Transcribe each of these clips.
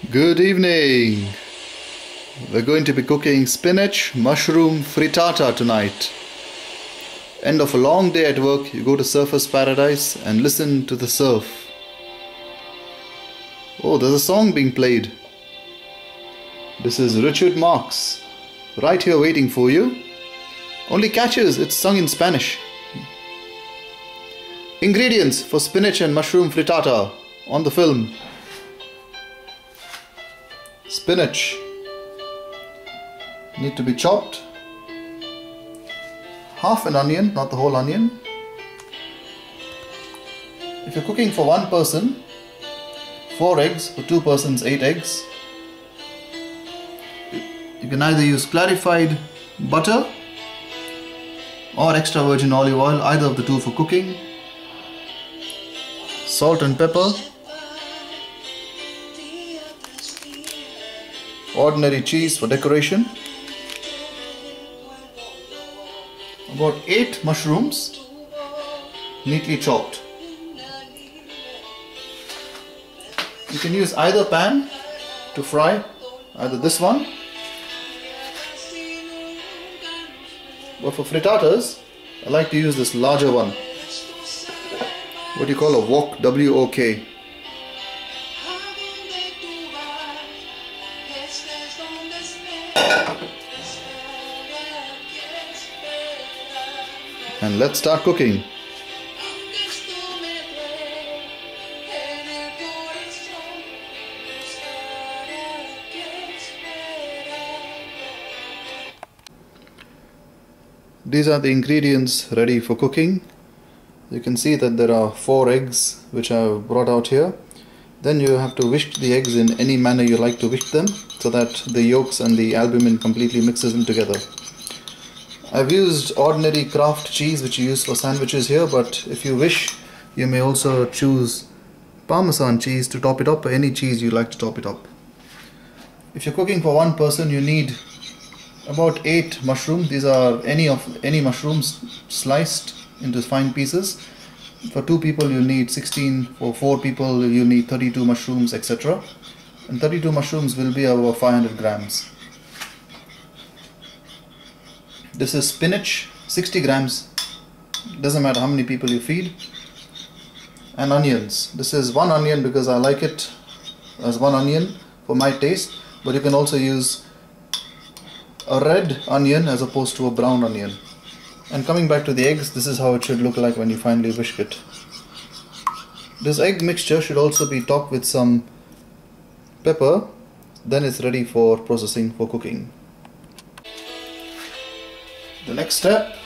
Good evening. We're going to be cooking spinach mushroom frittata tonight. End of a long day at work, you go to surfer's paradise and listen to the surf. Oh, there's a song being played. This is Richard Marx, right here waiting for you. Only catches, it's sung in Spanish. Ingredients for spinach and mushroom frittata on the film. Spinach need to be chopped. Half an onion, not the whole onion. If you're cooking for one person, 4 eggs. For 2 persons, 8 eggs. You can either use clarified butter or extra virgin olive oil, either of the two for cooking. Salt and pepper. Ordinary cheese for decoration. About 8 mushrooms, neatly chopped. You can use either pan to fry, either this one, but for frittatas, I like to use this larger one. What do you call a wok? W-O-K. And let's start cooking. These are the ingredients ready for cooking. You can see that there are 4 eggs which I have brought out here. Then you have to whisk the eggs in any manner you like to whisk them, so that the yolks and the albumin completely mixes in together. I've used ordinary Kraft cheese which you use for sandwiches here, but if you wish, you may also choose Parmesan cheese to top it up, or any cheese you like to top it up. If you're cooking for one person, you need about 8 mushrooms. These are any mushrooms sliced into fine pieces. For 2 people you need 16, for 4 people you need 32 mushrooms, etc. And 32 mushrooms will be about 500 grams. This is spinach, 60 grams, doesn't matter how many people you feed. And onions. This is 1 onion because I like it as 1 onion for my taste, but you can also use a red onion as opposed to a brown onion. And coming back to the eggs, this is how it should look like when you finally whisk it. This egg mixture should also be topped with some pepper, then it's ready for processing for cooking. The next step,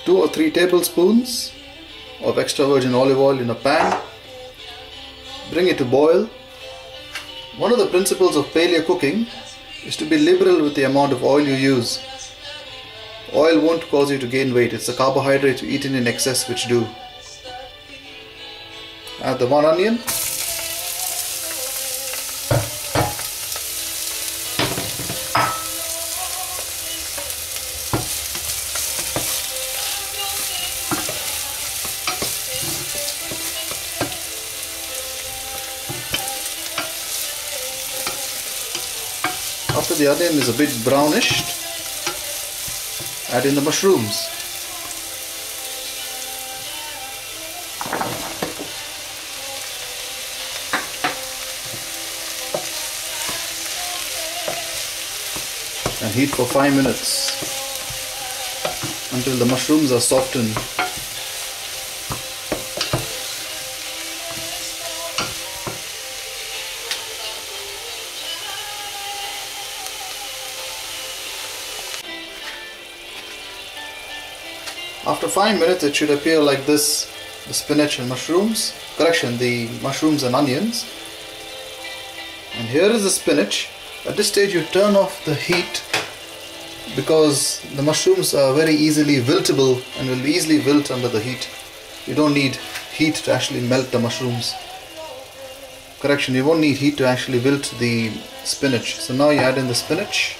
two or 3 tablespoons of extra virgin olive oil in a pan. Bring it to boil. One of the principles of paleo cooking is to be liberal with the amount of oil you use. Oil won't cause you to gain weight, it's the carbohydrates eaten in excess which do. Add the 1 onion. After the onion is a bit brownish, add in the mushrooms. And heat for 5 minutes until the mushrooms are softened. After 5 minutes it should appear like this, the spinach and mushrooms, the mushrooms and onions. And here is the spinach. At this stage you turn off the heat because the mushrooms are very easily wiltable and will easily wilt under the heat. You don't need heat to actually melt the mushrooms. You won't need heat to actually wilt the spinach. So now you add in the spinach.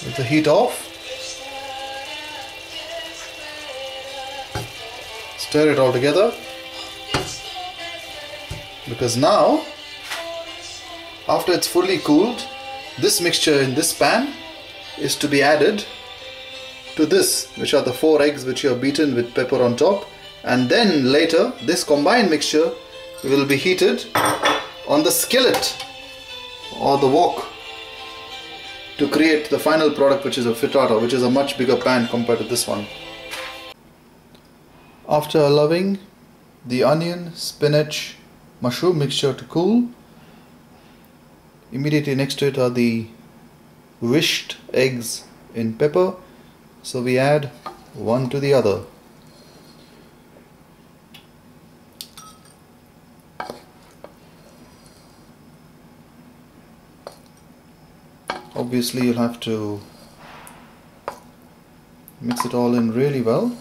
with the heat off. Stir it all together, because now after it's fully cooled, this mixture in this pan is to be added to this, which are the 4 eggs which you have beaten with pepper on top, and then later this combined mixture will be heated on the skillet or the wok to create the final product, which is a frittata, which is a much bigger pan compared to this one. After allowing the onion, spinach, mushroom mixture to cool, immediately next to it are the wished eggs in pepper, so we add one to the other. Obviously you'll have to mix it all in really well.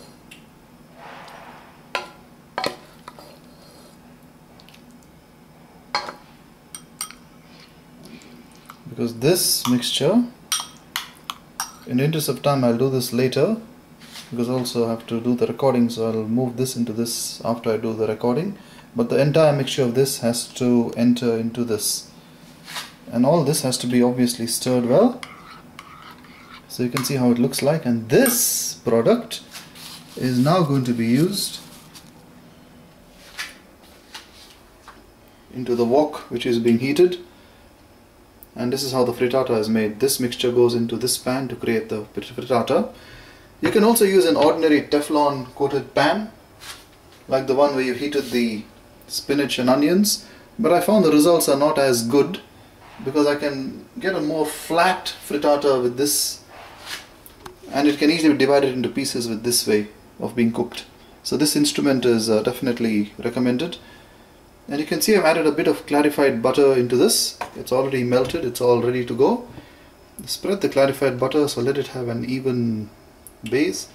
Because this mixture, in the interest of time I'll do this later, because also I have to do the recording, so I'll move this into this after I do the recording, but the entire mixture of this has to enter into this, and all this has to be obviously stirred well, so you can see how it looks like. And this product is now going to be used into the wok which is being heated. And this is how the frittata is made. This mixture goes into this pan to create the frittata. You can also use an ordinary Teflon coated pan, like the one where you heated the spinach and onions, but I found the results are not as good, because I can get a more flat frittata with this, and it can easily be divided into pieces with this way of being cooked. So this instrument is definitely recommended. And you can see I've added a bit of clarified butter into this. It's already melted, it's all ready to go. Spread the clarified butter, so let it have an even base,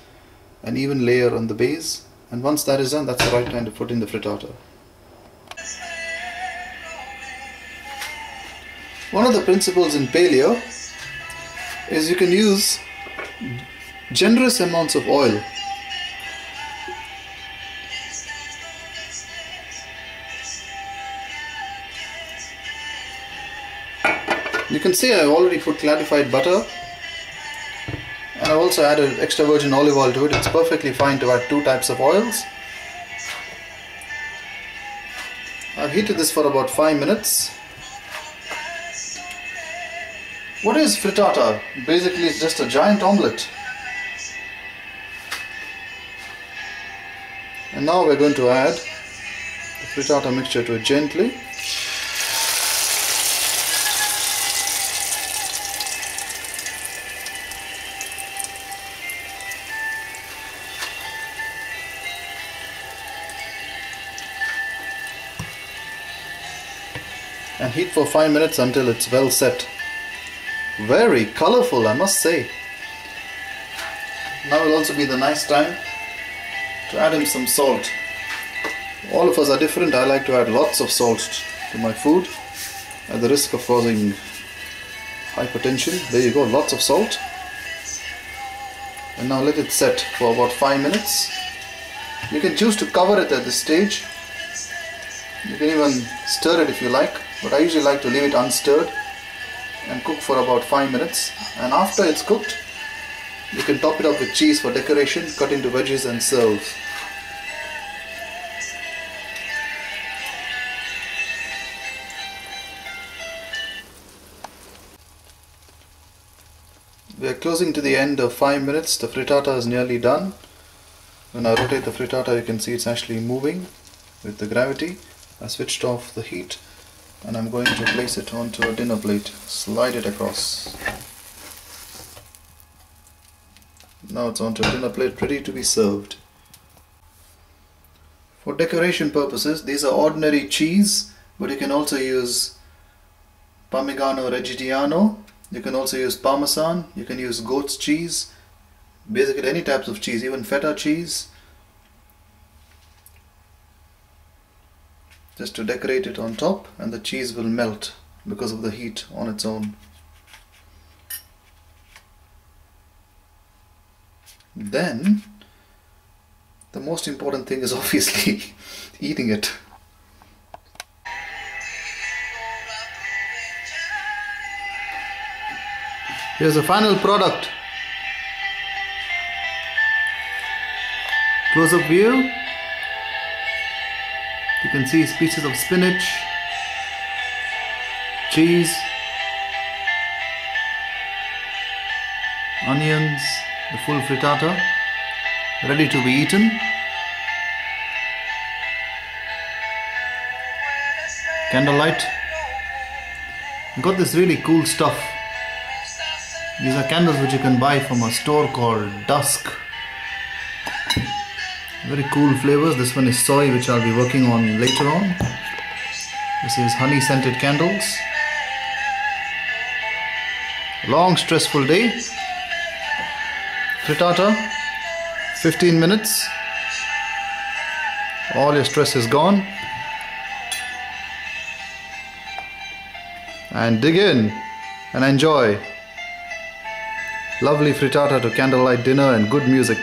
an even layer on the base. And once that is done, that's the right time to put in the frittata. One of the principles in Paleo is you can use generous amounts of oil. You can see I've already put clarified butter, and I've also added extra virgin olive oil to it. It's perfectly fine to add 2 types of oils. I've heated this for about 5 minutes. What is frittata? Basically it's just a giant omelette. And now we're going to add the frittata mixture to it gently. And heat for 5 minutes until it's well set. Very colorful, I must say. Now will also be the nice time to add in some salt. All of us are different. I like to add lots of salt to my food at the risk of causing hypertension. There you go, lots of salt. And now let it set for about 5 minutes. You can choose to cover it at this stage. You can even stir it if you like, but I usually like to leave it unstirred and cook for about 5 minutes. And after it's cooked, you can top it up with cheese for decoration, cut into veggies and serve. We are closing to the end of 5 minutes. The frittata is nearly done. When I rotate the frittata, you can see it's actually moving with the gravity. I switched off the heat and I'm going to place it onto a dinner plate. Slide it across. Now it's onto a dinner plate ready to be served. For decoration purposes, these are ordinary cheese, but you can also use Parmigiano Reggiano. You can also use Parmesan. You can use goat's cheese. Basically any types of cheese, even feta cheese. Just to decorate it on top, and the cheese will melt because of the heat on its own. Then the most important thing is obviously eating it. Here's the final product. Close-up view. You can see pieces of spinach, cheese, onions, the full frittata, ready to be eaten. Candlelight. I got this really cool stuff. These are candles which you can buy from a store called Dusk. Very cool flavors. This one is soy, which I'll be working on later on. This is honey scented candles. Long stressful day. Frittata, 15 minutes. All your stress is gone. And dig in and enjoy. Lovely frittata to candlelight dinner and good music.